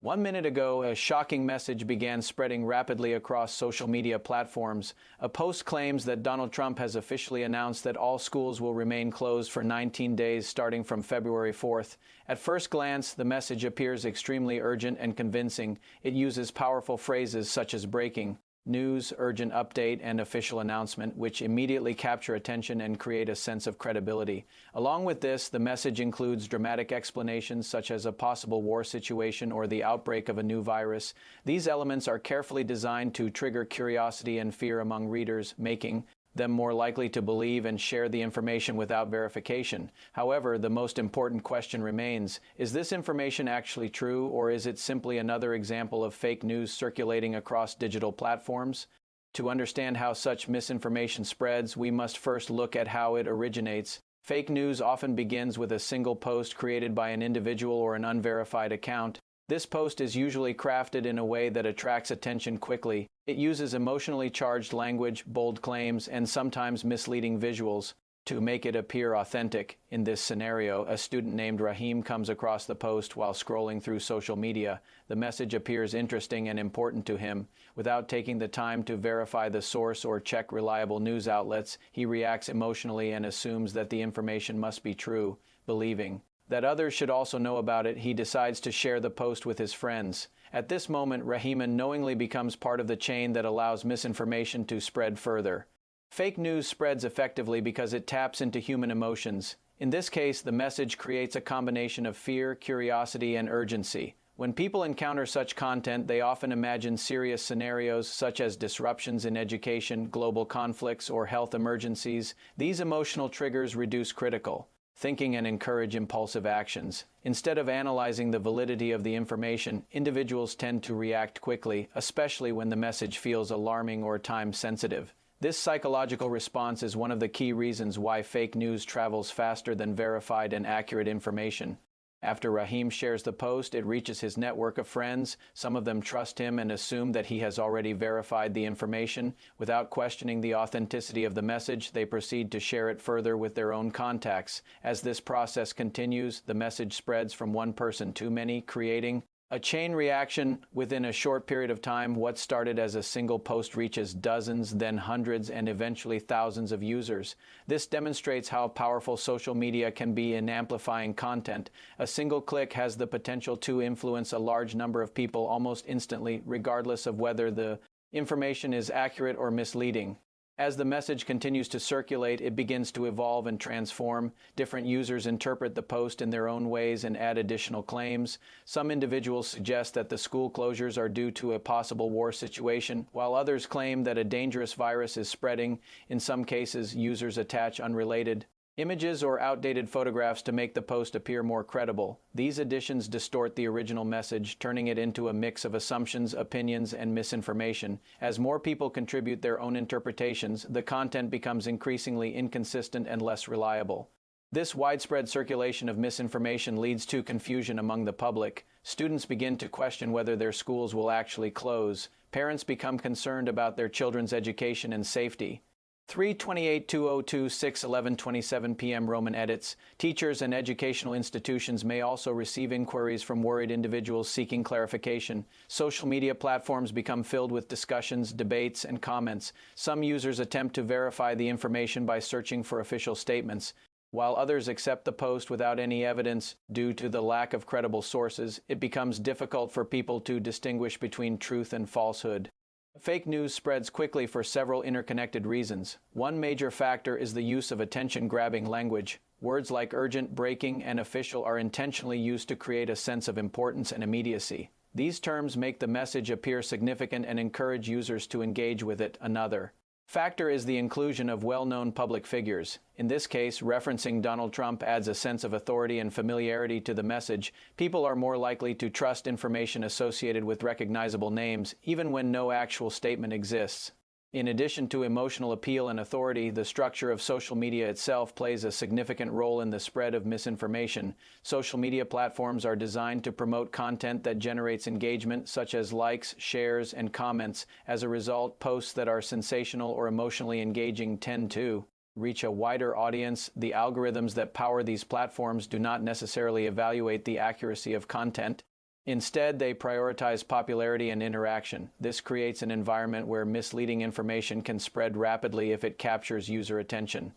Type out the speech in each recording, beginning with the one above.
1 minute ago, a shocking message began spreading rapidly across social media platforms. A post claims that Donald Trump has officially announced that all schools will remain closed for 19 days starting from February 4th. At first glance, the message appears extremely urgent and convincing. It uses powerful phrases such as breaking news, urgent update, and official announcement, which immediately capture attention and create a sense of credibility. Along with this, the message includes dramatic explanations such as a possible war situation or the outbreak of a new virus. These elements are carefully designed to trigger curiosity and fear among readers, making them more likely to believe and share the information without verification. However, the most important question remains, is this information actually true, or is it simply another example of fake news circulating across digital platforms? To understand how such misinformation spreads, we must first look at how it originates. Fake news often begins with a single post created by an individual or an unverified account. This post is usually crafted in a way that attracts attention quickly. It uses emotionally charged language, bold claims, and sometimes misleading visuals to make it appear authentic. In this scenario, a student named Rahim comes across the post while scrolling through social media. The message appears interesting and important to him. Without taking the time to verify the source or check reliable news outlets, he reacts emotionally and assumes that the information must be true, believing that others should also know about it. He decides to share the post with his friends. At this moment, Rahim knowingly becomes part of the chain that allows misinformation to spread further. Fake news spreads effectively because it taps into human emotions. In this case, the message creates a combination of fear, curiosity, and urgency. When people encounter such content, they often imagine serious scenarios such as disruptions in education, global conflicts, or health emergencies. These emotional triggers reduce critical thinking and encourage impulsive actions. Instead of analyzing the validity of the information, individuals tend to react quickly, especially when the message feels alarming or time-sensitive. This psychological response is one of the key reasons why fake news travels faster than verified and accurate information. After Rahim shares the post, it reaches his network of friends. Some of them trust him and assume that he has already verified the information. Without questioning the authenticity of the message, they proceed to share it further with their own contacts. As this process continues, the message spreads from one person to many, creating a chain reaction. Within a short period of time, what started as a single post reaches dozens, then hundreds, and eventually thousands of users. This demonstrates how powerful social media can be in amplifying content. A single click has the potential to influence a large number of people almost instantly, regardless of whether the information is accurate or misleading. As the message continues to circulate, it begins to evolve and transform. Different users interpret the post in their own ways and add additional claims. Some individuals suggest that the school closures are due to a possible war situation, while others claim that a dangerous virus is spreading. In some cases, users attach unrelated images or outdated photographs to make the post appear more credible. These additions distort the original message, turning it into a mix of assumptions, opinions, and misinformation. As more people contribute their own interpretations, the content becomes increasingly inconsistent and less reliable. This widespread circulation of misinformation leads to confusion among the public. Students begin to question whether their schools will actually close. Parents become concerned about their children's education and safety. 3/28/2002 p.m. Roman edits. Teachers and educational institutions may also receive inquiries from worried individuals seeking clarification. Social media platforms become filled with discussions, debates, and comments. Some users attempt to verify the information by searching for official statements, while others accept the post without any evidence. Due to the lack of credible sources, it becomes difficult for people to distinguish between truth and falsehood. Fake news spreads quickly for several interconnected reasons. One major factor is the use of attention-grabbing language. Words like urgent, breaking, and official are intentionally used to create a sense of importance and immediacy. These terms make the message appear significant and encourage users to engage with it. Another factor is the inclusion of well-known public figures. In this case, referencing Donald Trump adds a sense of authority and familiarity to the message. People are more likely to trust information associated with recognizable names, even when no actual statement exists. In addition to emotional appeal and authority, the structure of social media itself plays a significant role in the spread of misinformation. Social media platforms are designed to promote content that generates engagement, such as likes, shares, and comments. As a result, posts that are sensational or emotionally engaging tend to reach a wider audience. The algorithms that power these platforms do not necessarily evaluate the accuracy of content. Instead, they prioritize popularity and interaction. This creates an environment where misleading information can spread rapidly if it captures user attention.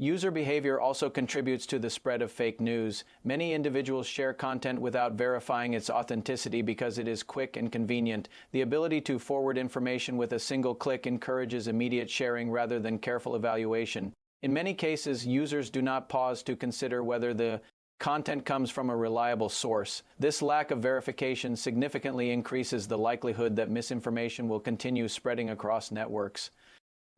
User behavior also contributes to the spread of fake news. Many individuals share content without verifying its authenticity because it is quick and convenient. The ability to forward information with a single click encourages immediate sharing rather than careful evaluation. In many cases, users do not pause to consider whether the content comes from a reliable source. This lack of verification significantly increases the likelihood that misinformation will continue spreading across networks.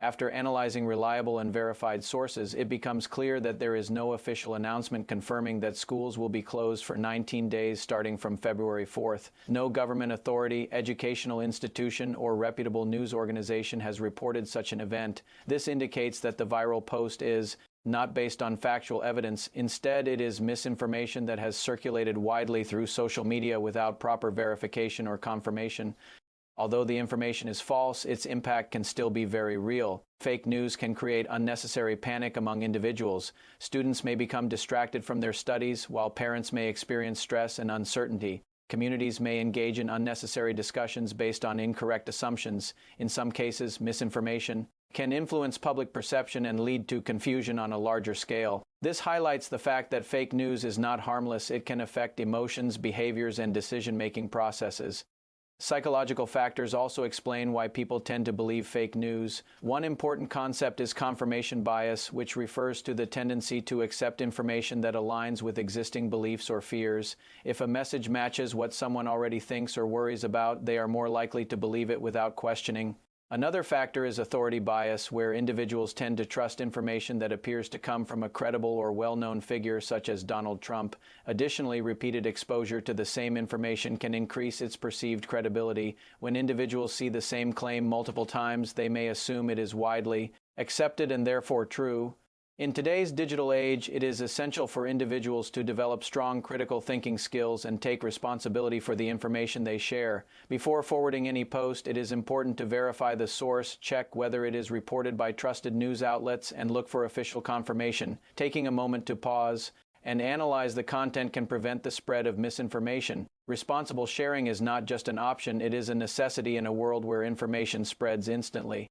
After analyzing reliable and verified sources, it becomes clear that there is no official announcement confirming that schools will be closed for 19 days starting from February 4th. No government authority, educational institution, or reputable news organization has reported such an event. This indicates that the viral post is not based on factual evidence. Instead, it is misinformation that has circulated widely through social media without proper verification or confirmation. Although the information is false, its impact can still be very real. Fake news can create unnecessary panic among individuals. Students may become distracted from their studies, while parents may experience stress and uncertainty. Communities may engage in unnecessary discussions based on incorrect assumptions. In some cases, misinformation can influence public perception and lead to confusion on a larger scale. This highlights the fact that fake news is not harmless. It can affect emotions, behaviors, and decision-making processes. Psychological factors also explain why people tend to believe fake news. One important concept is confirmation bias, which refers to the tendency to accept information that aligns with existing beliefs or fears. If a message matches what someone already thinks or worries about, they are more likely to believe it without questioning. Another factor is authority bias, where individuals tend to trust information that appears to come from a credible or well-known figure such as Donald Trump. Additionally, repeated exposure to the same information can increase its perceived credibility. When individuals see the same claim multiple times, they may assume it is widely accepted and therefore true. In today's digital age, it is essential for individuals to develop strong critical thinking skills and take responsibility for the information they share. Before forwarding any post, it is important to verify the source, check whether it is reported by trusted news outlets, and look for official confirmation. Taking a moment to pause and analyze the content can prevent the spread of misinformation. Responsible sharing is not just an option, it is a necessity in a world where information spreads instantly.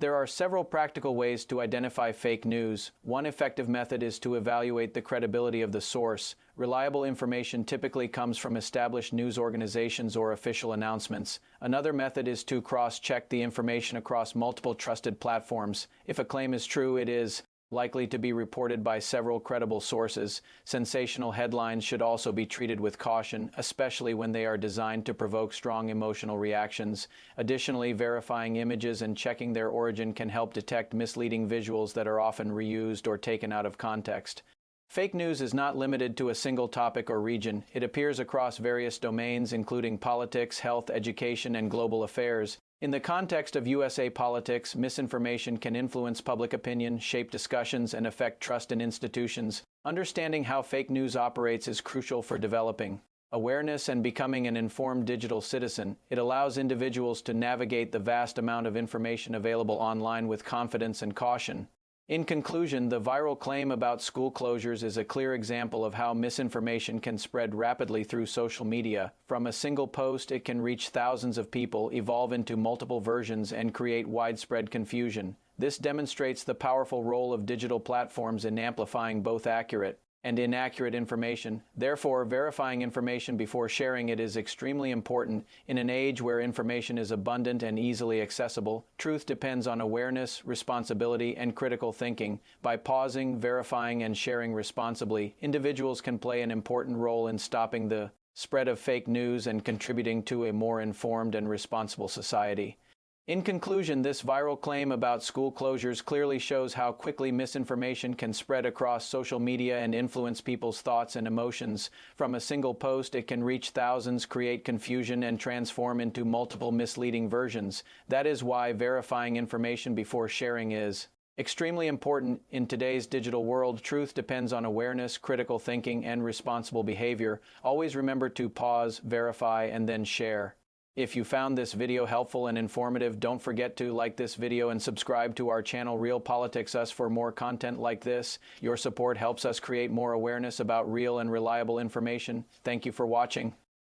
There are several practical ways to identify fake news. One effective method is to evaluate the credibility of the source. Reliable information typically comes from established news organizations or official announcements. Another method is to cross-check the information across multiple trusted platforms. If a claim is true, it is likely to be reported by several credible sources. Sensational headlines should also be treated with caution, especially when they are designed to provoke strong emotional reactions. Additionally, verifying images and checking their origin can help detect misleading visuals that are often reused or taken out of context. Fake news is not limited to a single topic or region. It appears across various domains, including politics, health, education, and global affairs. In the context of USA politics, misinformation can influence public opinion, shape discussions, and affect trust in institutions. Understanding how fake news operates is crucial for developing awareness and becoming an informed digital citizen. It allows individuals to navigate the vast amount of information available online with confidence and caution. In conclusion, the viral claim about school closures is a clear example of how misinformation can spread rapidly through social media. From a single post, it can reach thousands of people, evolve into multiple versions, and create widespread confusion. This demonstrates the powerful role of digital platforms in amplifying both accurate and inaccurate information. Therefore, verifying information before sharing it is extremely important. In an age where information is abundant and easily accessible, truth depends on awareness, responsibility, and critical thinking. By pausing, verifying, and sharing responsibly, individuals can play an important role in stopping the spread of fake news and contributing to a more informed and responsible society. In conclusion, this viral claim about school closures clearly shows how quickly misinformation can spread across social media and influence people's thoughts and emotions. From a single post, it can reach thousands, create confusion, and transform into multiple misleading versions. That is why verifying information before sharing is extremely important. In today's digital world, truth depends on awareness, critical thinking, and responsible behavior. Always remember to pause, verify, and then share. If you found this video helpful and informative, don't forget to like this video and subscribe to our channel Real Politics Us for more content like this. Your support helps us create more awareness about real and reliable information. Thank you for watching.